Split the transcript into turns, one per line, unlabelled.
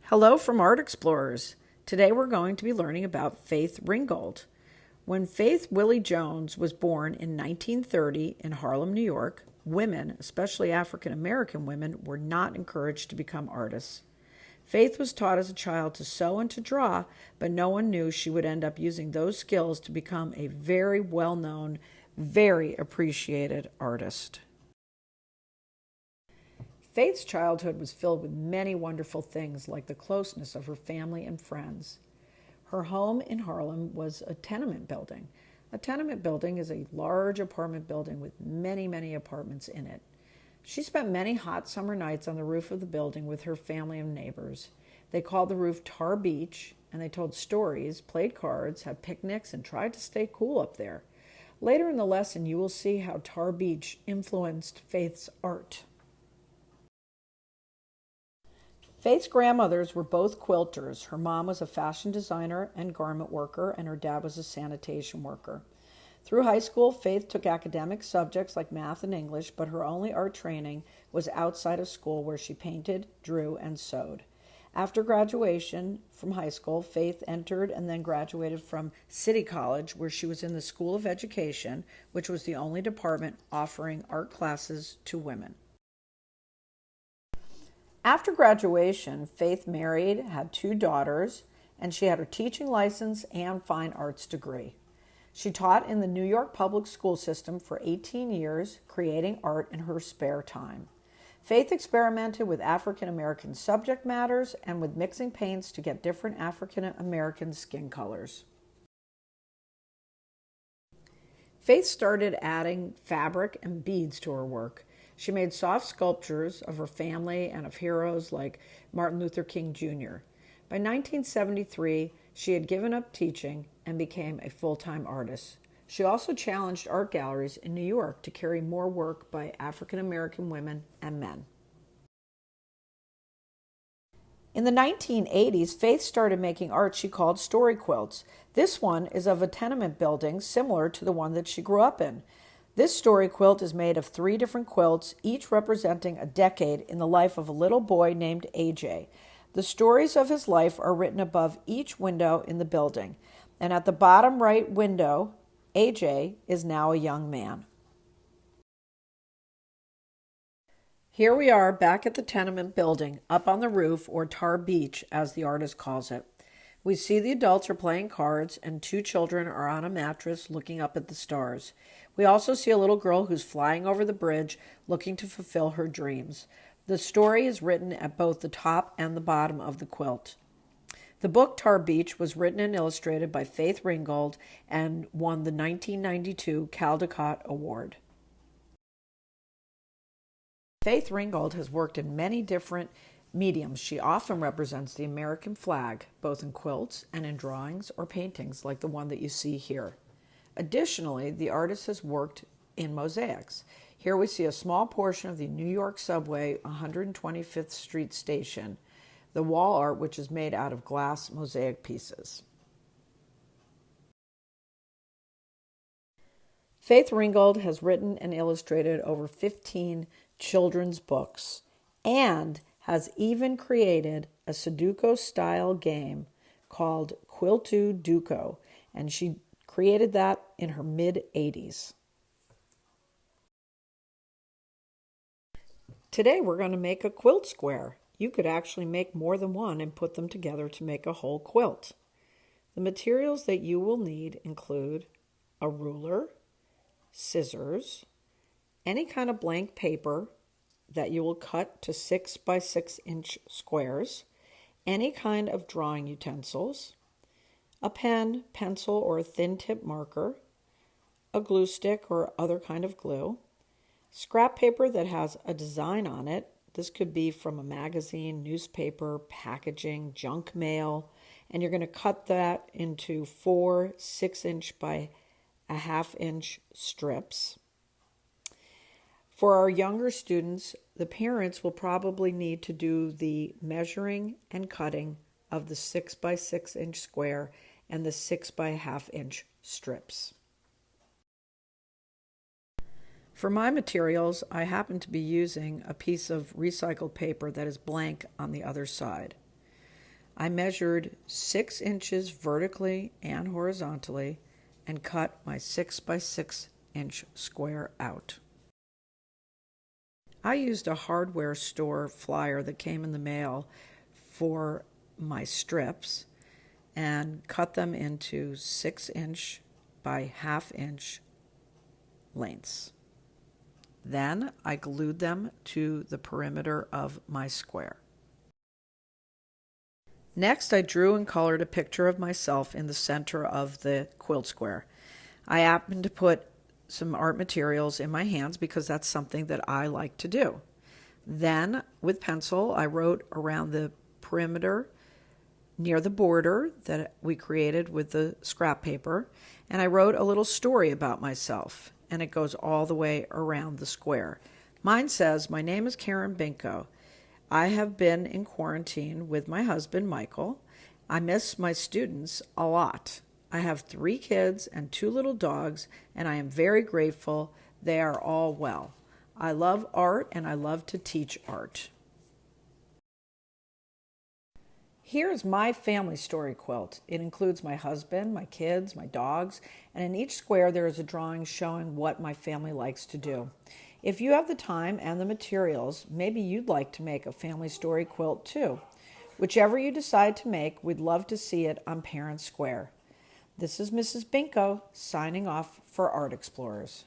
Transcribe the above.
Hello from Art Explorers. Today we're going to be learning about Faith Ringgold. When Faith Willie Jones was born in 1930 in Harlem, New York, women, especially African American women, were not encouraged to become artists. Faith was taught as a child to sew and to draw, but no one knew she would end up using those skills to become a very well-known, very appreciated artist. Faith's childhood was filled with many wonderful things, like the closeness of her family and friends. Her home in Harlem was a tenement building. A tenement building is a large apartment building with many, many apartments in it. She spent many hot summer nights on the roof of the building with her family and neighbors. They called the roof Tar Beach, and they told stories, played cards, had picnics, and tried to stay cool up there. Later in the lesson, you will see how Tar Beach influenced Faith's art. Faith's grandmothers were both quilters. Her mom was a fashion designer and garment worker, and her dad was a sanitation worker. Through high school, Faith took academic subjects like math and English, but her only art training was outside of school, where she painted, drew, and sewed. After graduation from high school, Faith entered and then graduated from City College, where she was in the School of Education, which was the only department offering art classes to women. After graduation, Faith married, had 2 daughters, and she had her teaching license and fine arts degree. She taught in the New York public school system for 18 years, creating art in her spare time. Faith experimented with African American subject matters and with mixing paints to get different African American skin colors. Faith started adding fabric and beads to her work. She made soft sculptures of her family and of heroes like Martin Luther King Jr. By 1973, she had given up teaching and became a full-time artist. She also challenged art galleries in New York to carry more work by African American women and men. In the 1980s, Faith started making art she called story quilts. This one is of a tenement building similar to the one that she grew up in. This story quilt is made of 3 different quilts, each representing a decade in the life of a little boy named AJ. The stories of his life are written above each window in the building, and at the bottom right window, AJ is now a young man. Here we are back at the tenement building, up on the roof, or Tar Beach, as the artist calls it. We see the adults are playing cards, and 2 children are on a mattress looking up at the stars. We also see a little girl who's flying over the bridge, looking to fulfill her dreams. The story is written at both the top and the bottom of the quilt. The book Tar Beach was written and illustrated by Faith Ringgold and won the 1992 Caldecott Award. Faith Ringgold has worked in many different mediums. She often represents the American flag, both in quilts and in drawings or paintings like the one that you see here. Additionally, the artist has worked in mosaics. Here we see a small portion of the New York subway 125th Street station, the wall art which is made out of glass mosaic pieces. Faith Ringgold has written and illustrated over 15 children's books and has even created a Sudoku-style game called Quiltu Duco, and she created that in her mid-80s. Today we're going to make a quilt square. You could actually make more than one and put them together to make a whole quilt. The materials that you will need include a ruler, scissors, any kind of blank paper that you will cut to 6 by 6 inch squares, any kind of drawing utensils, a pen, pencil, or a thin tip marker, a glue stick or other kind of glue, scrap paper that has a design on it. This could be from a magazine, newspaper, packaging, junk mail, and you're going to cut that into 4 6-inch by a 1/2 inch strips. For our younger students, the parents will probably need to do the measuring and cutting of the 6 by 6 inch square and the 6 by 1/2 inch strips. For my materials, I happen to be using a piece of recycled paper that is blank on the other side. I measured 6 inches vertically and horizontally and cut my 6 by 6 inch square out. I used a hardware store flyer that came in the mail for my strips and cut them into 6 inch by ½ inch lengths. Then I glued them to the perimeter of my square. Next, I drew and colored a picture of myself in the center of the quilt square. I happened to put some art materials in my hands because that's something that I like to do. Then, with pencil, I wrote around the perimeter near the border that we created with the scrap paper, and I wrote a little story about myself, and it goes all the way around the square. Mine says, "My name is Karen Binko. I have been in quarantine with my husband, Michael. I miss my students a lot. I have 3 kids and 2 little dogs, and I am very grateful they are all well. I love art, and I love to teach art." Here's my family story quilt. It includes my husband, my kids, my dogs, and in each square there is a drawing showing what my family likes to do. If you have the time and the materials, maybe you'd like to make a family story quilt too. Whichever you decide to make, we'd love to see it on Parent Square. This is Mrs. Binko signing off for Art Explorers.